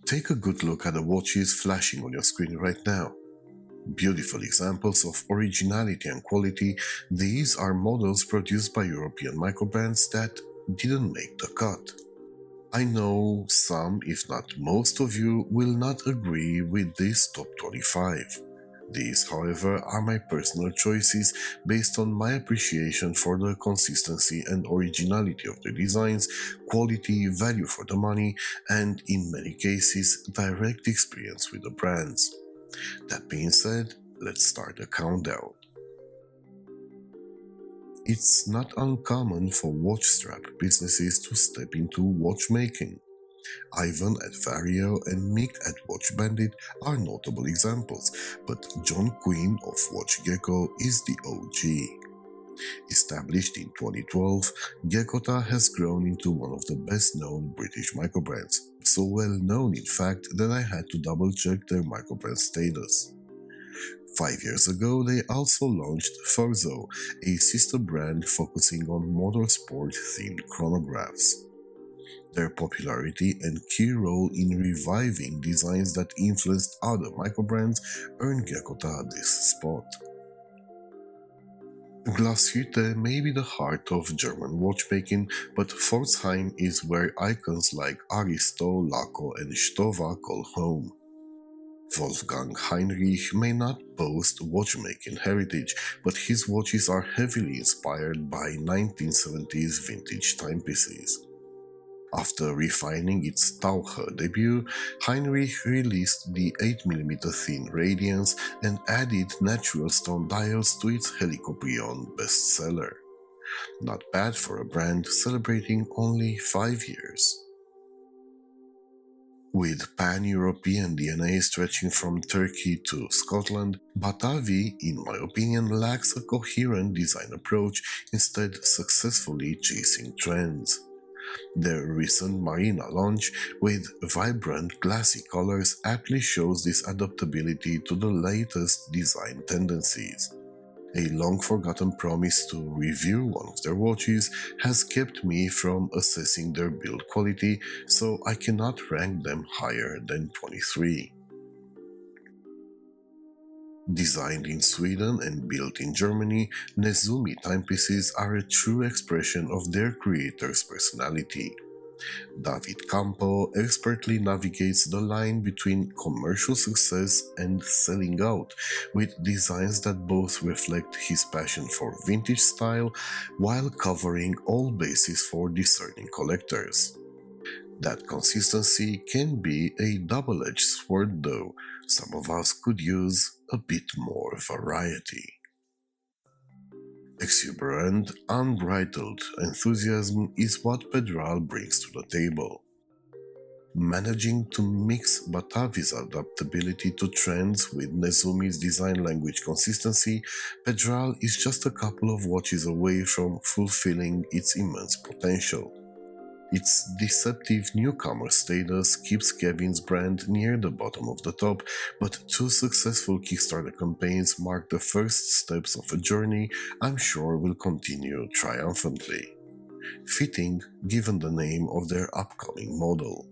Take a good look at the watches flashing on your screen right now. Beautiful examples of originality and quality, these are models produced by European microbrands that didn't make the cut. I know some, if not most of you, will not agree with this top 25. These, however, are my personal choices based on my appreciation for the consistency and originality of the designs, quality, value for the money, and in many cases, direct experience with the brands. That being said, let's start the countdown. It's not uncommon for watch strap businesses to step into watchmaking. Ivan at Vario and Mick at Watch Bandit are notable examples, but John Quinn of Watch Gecko is the OG. Established in 2012, Geckota has grown into one of the best-known British microbrands, so well known in fact that I had to double-check their microbrand status. 5 years ago, they also launched Forzo, a sister brand focusing on motorsport-themed chronographs. Their popularity and key role in reviving designs that influenced other microbrands earned Geckota this spot. Glashütte may be the heart of German watchmaking, but Pforzheim is where icons like Aristo, Laco, and Stowa call home. Wolfgang Hinrich may not boast watchmaking heritage, but his watches are heavily inspired by 1970s vintage timepieces. After refining its Taucher debut, Hinrich released the 8mm thin Radiance and added natural stone dials to its Helicoprion bestseller. Not bad for a brand celebrating only 5 years. With pan-European DNA stretching from Turkey to Scotland, Batavi, in my opinion, lacks a coherent design approach, instead successfully chasing trends. Their recent Marina launch, with vibrant, glassy colors, aptly shows this adaptability to the latest design tendencies. A long-forgotten promise to review one of their watches has kept me from assessing their build quality, so I cannot rank them higher than 23. Designed in Sweden and built in Germany, Nezumi timepieces are a true expression of their creator's personality. David Campo expertly navigates the line between commercial success and selling out, with designs that both reflect his passion for vintage style while covering all bases for discerning collectors. That consistency can be a double-edged sword though, some of us could use a bit more variety. Exuberant, unbridled enthusiasm is what Pedral brings to the table. Managing to mix Batavi's adaptability to trends with Nezumi's design language consistency, Pedral is just a couple of watches away from fulfilling its immense potential. Its deceptive newcomer status keeps Kevin's brand near the bottom of the top, but two successful Kickstarter campaigns mark the first steps of a journey I'm sure will continue triumphantly. Fitting given the name of their upcoming model.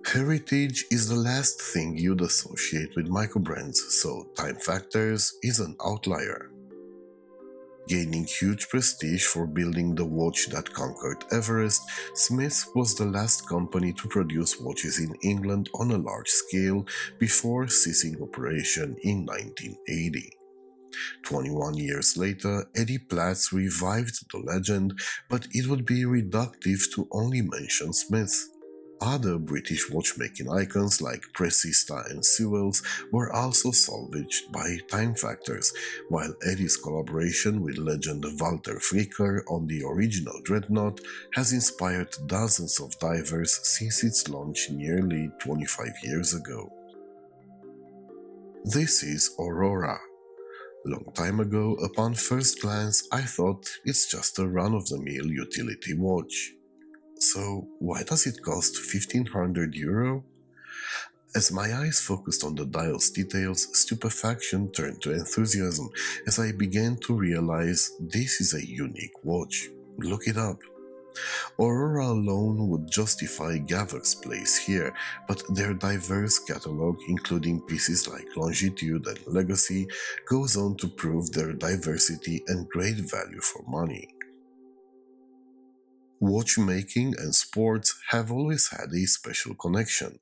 Heritage is the last thing you'd associate with microbrands, so Time Factors is an outlier. Gaining huge prestige for building the watch that conquered Everest, Smith was the last company to produce watches in England on a large scale before ceasing operation in 1980. 21 years later, Eddie Platts revived the legend, but it would be reductive to only mention Smith. Other British watchmaking icons like Precista and Sewells were also salvaged by Time Factors, while Eddie's collaboration with legend Walter Fricker on the original Dreadnought has inspired dozens of divers since its launch nearly 25 years ago. This is Aurora. Long time ago, upon first glance, I thought it's just a run-of-the-mill utility watch. So why does it cost €1,500? As my eyes focused on the dial's details, stupefaction turned to enthusiasm as I began to realize this is a unique watch. Look it up. Aurora alone would justify Gavok's place here, but their diverse catalog, including pieces like Longitude and Legacy, goes on to prove their diversity and great value for money. Watchmaking and sports have always had a special connection.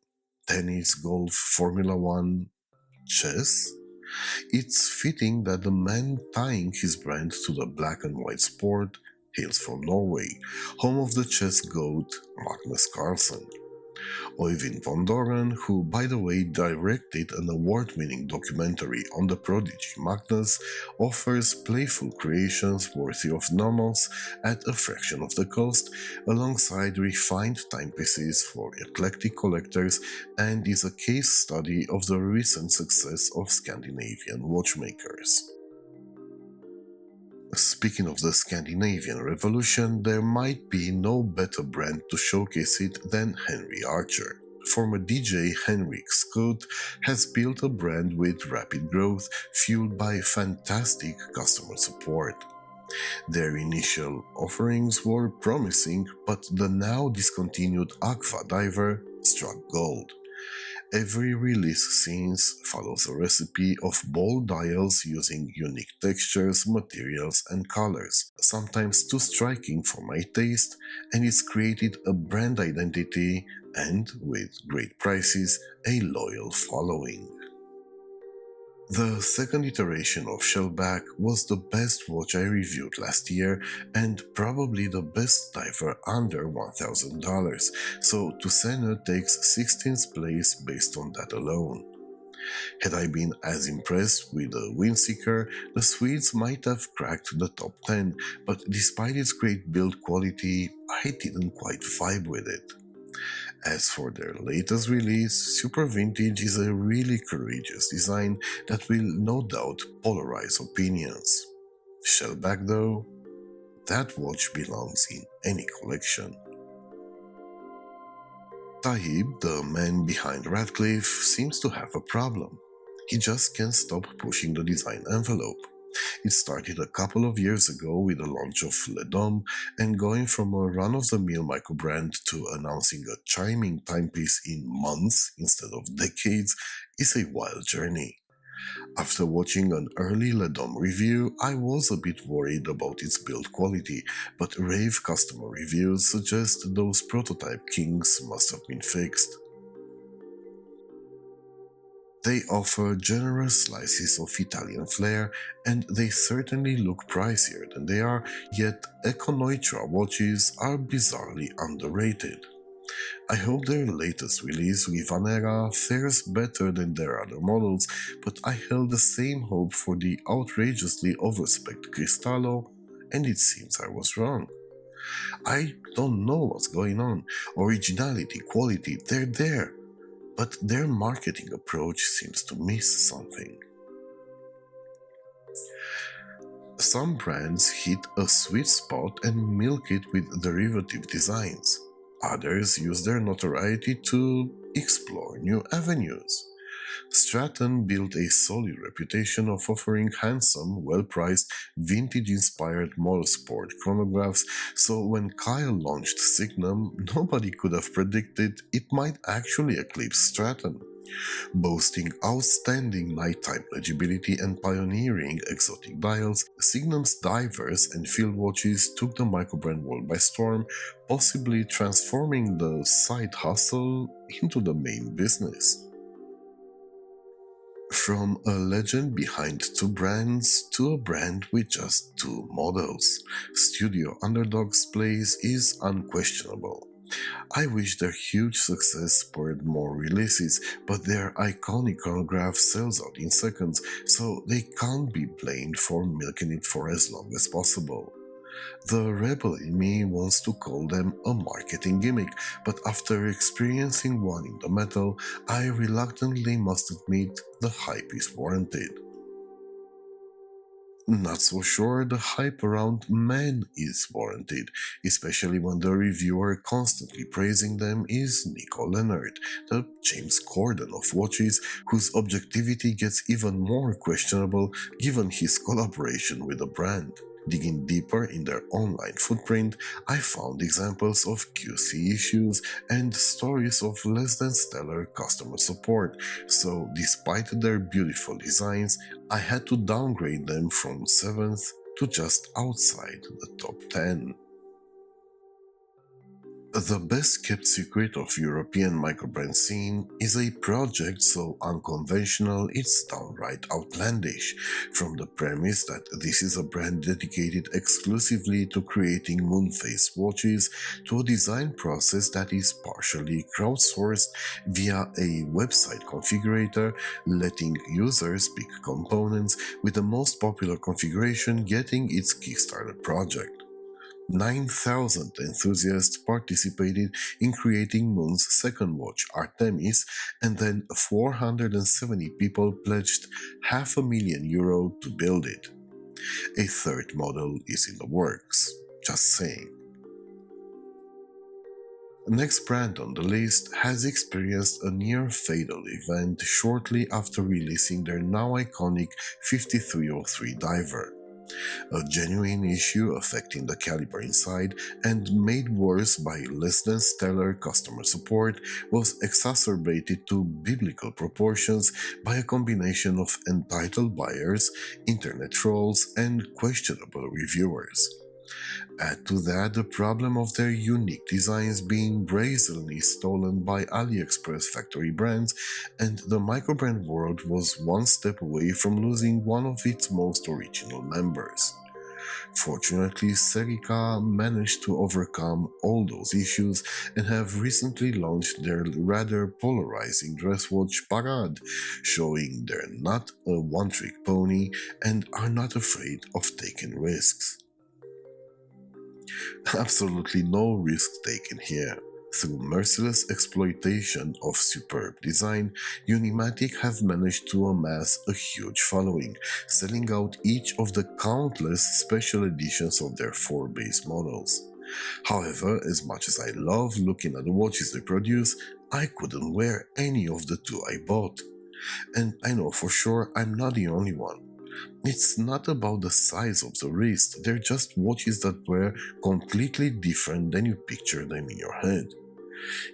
Tennis, golf, Formula One, chess? It's fitting that the man tying his brand to the black and white sport hails from Norway, home of the chess goat Magnus Carlsen. Oyvind von Doren, who by the way directed an award-winning documentary on the prodigy Magnus, offers playful creations worthy of normals at a fraction of the cost, alongside refined timepieces for eclectic collectors, and is a case study of the recent success of Scandinavian watchmakers. Speaking of the Scandinavian Revolution, there might be no better brand to showcase it than Henry Archer. Former DJ Hinrich Scott has built a brand with rapid growth fueled by fantastic customer support. Their initial offerings were promising, but the now discontinued Aqua Diver struck gold. Every release since follows a recipe of bold dials using unique textures, materials, and colors, sometimes too striking for my taste, and it's created a brand identity and, with great prices, a loyal following. The second iteration of Shellback was the best watch I reviewed last year and probably the best diver under $1,000, so Tusena takes 16th place based on that alone. Had I been as impressed with the Windseeker, the Swedes might have cracked the top 10, but despite its great build quality, I didn't quite vibe with it. As for their latest release, Super Vintage is a really courageous design that will no doubt polarize opinions. Shellback though? That watch belongs in any collection. Tahib, the man behind Ratcliffe, seems to have a problem. He just can't stop pushing the design envelope. It started a couple of years ago with the launch of Le Dom, and going from a run-of-the-mill microbrand to announcing a chiming timepiece in months instead of decades is a wild journey. After watching an early Le Dom review, I was a bit worried about its build quality, but rave customer reviews suggest those prototype kings must have been fixed. They offer generous slices of Italian flair, and they certainly look pricier than they are, yet Echonoitra watches are bizarrely underrated. I hope their latest release, Rivanera, fares better than their other models, but I held the same hope for the outrageously overspec'd Cristallo, and it seems I was wrong. I don't know what's going on. Originality, quality, they're there, but their marketing approach seems to miss something. Some brands hit a sweet spot and milk it with derivative designs. Others use their notoriety to explore new avenues. Stratton built a solid reputation of offering handsome, well-priced, vintage-inspired motorsport chronographs, so when Kyle launched Signum, nobody could have predicted it might actually eclipse Stratton. Boasting outstanding nighttime legibility and pioneering exotic dials, Signum's divers and field watches took the microbrand world by storm, possibly transforming the side hustle into the main business. From a legend behind two brands to a brand with just two models, Studio Underdog's place is unquestionable. I wish their huge success spurred more releases, but their iconic chronograph sells out in seconds, so they can't be blamed for milking it for as long as possible. The rebel in me wants to call them a marketing gimmick, but after experiencing one in the metal, I reluctantly must admit the hype is warranted. Not so sure the hype around men is warranted, especially when the reviewer constantly praising them is Nico Leonard, the James Cordon of watches, whose objectivity gets even more questionable given his collaboration with the brand. Digging deeper in their online footprint, I found examples of QC issues and stories of less than stellar customer support, so despite their beautiful designs, I had to downgrade them from 7th to just outside the top 10. The best kept secret of European microbrand scene is a project so unconventional it's downright outlandish, from the premise that this is a brand dedicated exclusively to creating Moonface watches to a design process that is partially crowdsourced via a website configurator, letting users pick components with the most popular configuration getting its Kickstarter project. 9,000 enthusiasts participated in creating Moon's second watch, Artemis, and then 470 people pledged €500,000 to build it. A third model is in the works. Just saying. The next brand on the list has experienced a near fatal event shortly after releasing their now iconic 5303 diver. A genuine issue affecting the caliber inside and made worse by less than stellar customer support was exacerbated to biblical proportions by a combination of entitled buyers, internet trolls, and questionable reviewers. Add to that the problem of their unique designs being brazenly stolen by AliExpress factory brands, and the microbrand world was one step away from losing one of its most original members. Fortunately, Sega managed to overcome all those issues and have recently launched their rather polarizing dress watch Parade, showing they're not a one-trick pony and are not afraid of taking risks. Absolutely no risk taken here. Through merciless exploitation of superb design, Unimatic have managed to amass a huge following, selling out each of the countless special editions of their 4 base models. However, as much as I love looking at the watches they produce, I couldn't wear any of the 2 I bought. And I know for sure I'm not the only one. It's not about the size of the wrist, they're just watches that were completely different than you picture them in your head.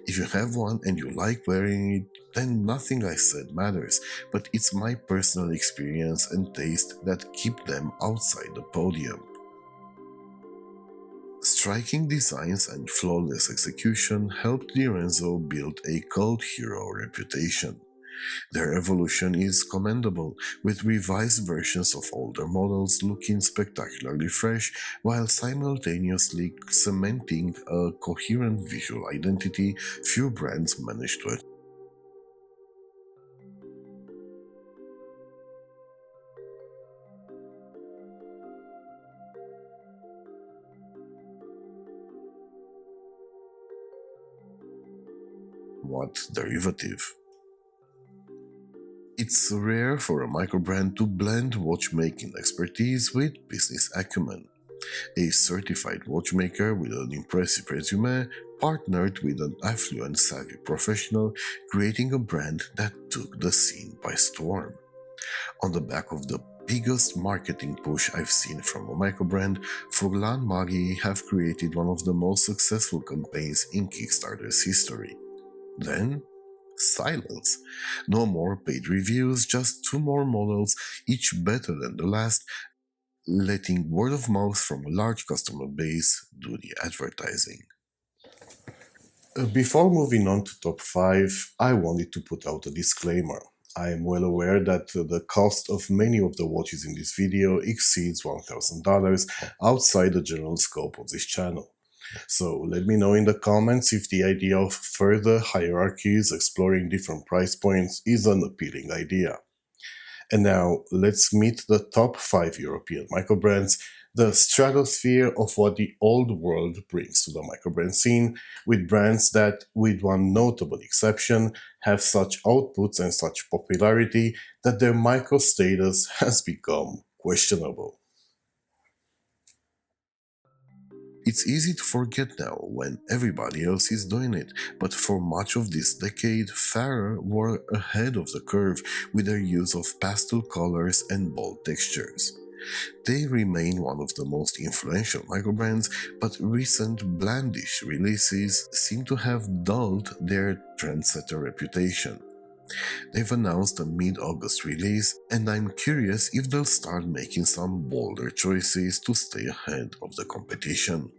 If you have one and you like wearing it, then nothing I said matters, but it's my personal experience and taste that keep them outside the podium. Striking designs and flawless execution helped Lorenzo build a cult hero reputation. Their evolution is commendable, with revised versions of older models looking spectacularly fresh while simultaneously cementing a coherent visual identity few brands manage to achieve. What derivative? It's rare for a microbrand to blend watchmaking expertise with business acumen. A certified watchmaker with an impressive resume partnered with an affluent, savvy professional, creating a brand that took the scene by storm. On the back of the biggest marketing push I've seen from a microbrand, Flan Magi have created one of the most successful campaigns in Kickstarter's history. Then, silence. No more paid reviews, just 2 more models, each better than the last, letting word of mouth from a large customer base do the advertising. Before moving on to top 5, I wanted to put out a disclaimer. I am well aware that the cost of many of the watches in this video exceeds $1,000 outside the general scope of this channel. So let me know in the comments if the idea of further hierarchies exploring different price points is an appealing idea. And now let's meet the top 5 European microbrands, the stratosphere of what the old world brings to the microbrand scene, with brands that, with one notable exception, have such outputs and such popularity that their micro status has become questionable. It's easy to forget now when everybody else is doing it, but for much of this decade, Farah were ahead of the curve with their use of pastel colors and bold textures. They remain one of the most influential microbrands, but recent blandish releases seem to have dulled their trendsetter reputation. They've announced a mid-August release, and I'm curious if they'll start making some bolder choices to stay ahead of the competition.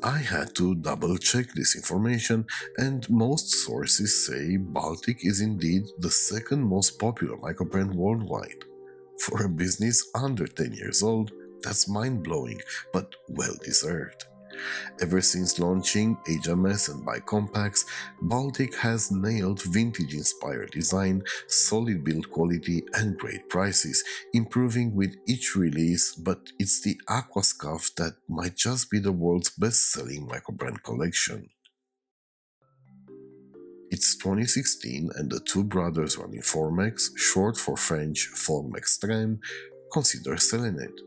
I had to double check this information, and most sources say Baltic is indeed the second most popular microbrand worldwide. For a business under 10 years old, that's mind blowing, but well deserved. Ever since launching HMS and Bicompacts, Baltic has nailed vintage inspired design, solid build quality, and great prices, improving with each release, but it's the Aquascuff that might just be the world's best selling microbrand collection. It's 2016 and the two brothers running Formex, short for French Formex, consider selling it.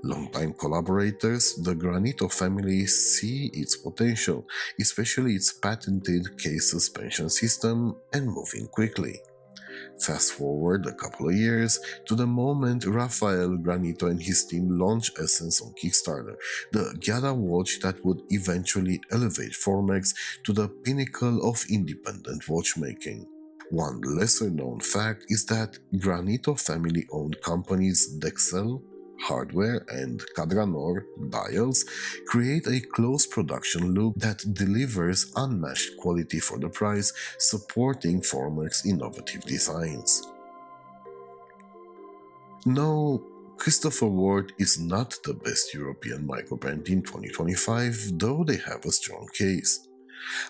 Longtime collaborators, the Granito family see its potential, especially its patented case suspension system, and moving quickly. Fast forward a couple of years to the moment Rafael Granito and his team launched Essence on Kickstarter, the Giada watch that would eventually elevate Formex to the pinnacle of independent watchmaking. One lesser known fact is that Granito family owned companies Dexel, Hardware, and Cadranor dials create a close production loop that delivers unmatched quality for the price, supporting Formex innovative designs. No, Christopher Ward is not the best European microbrand in 2025, though they have a strong case.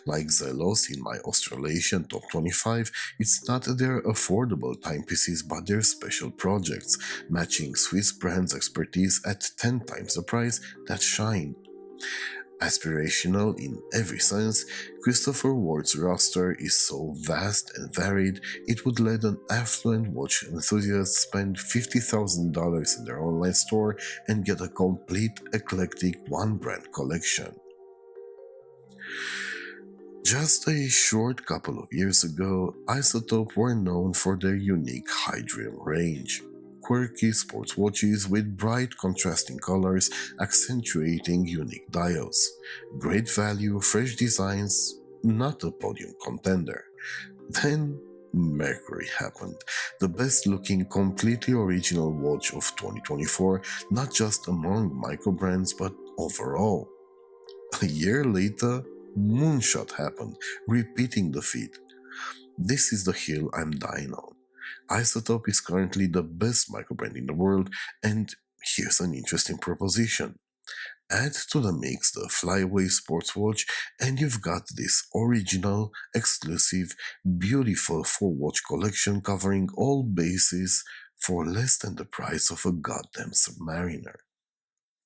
Like Zelos in my Australasian top 25, it's not their affordable timepieces but their special projects, matching Swiss brands' expertise at 10 times the price that shine. Aspirational in every sense, Christopher Ward's roster is so vast and varied it would let an affluent watch enthusiast spend $50,000 in their online store and get a complete eclectic one brand collection. Just a short couple of years ago, Isotope were known for their unique Hydrium range. Quirky sports watches with bright contrasting colors accentuating unique dials. Great value, fresh designs, not a podium contender. Then Mercury happened, the best looking completely original watch of 2024, not just among microbrands but overall. A year later, Moonshot happened, repeating the feat. This is the hill I'm dying on. Isotope is currently the best microbrand in the world, and here's an interesting proposition. Add to the mix the Flyaway sports watch, and you've got this original, exclusive, beautiful 4 watch collection covering all bases for less than the price of a goddamn Submariner.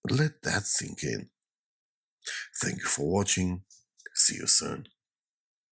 Let that sink in. Thank you for watching. See you soon.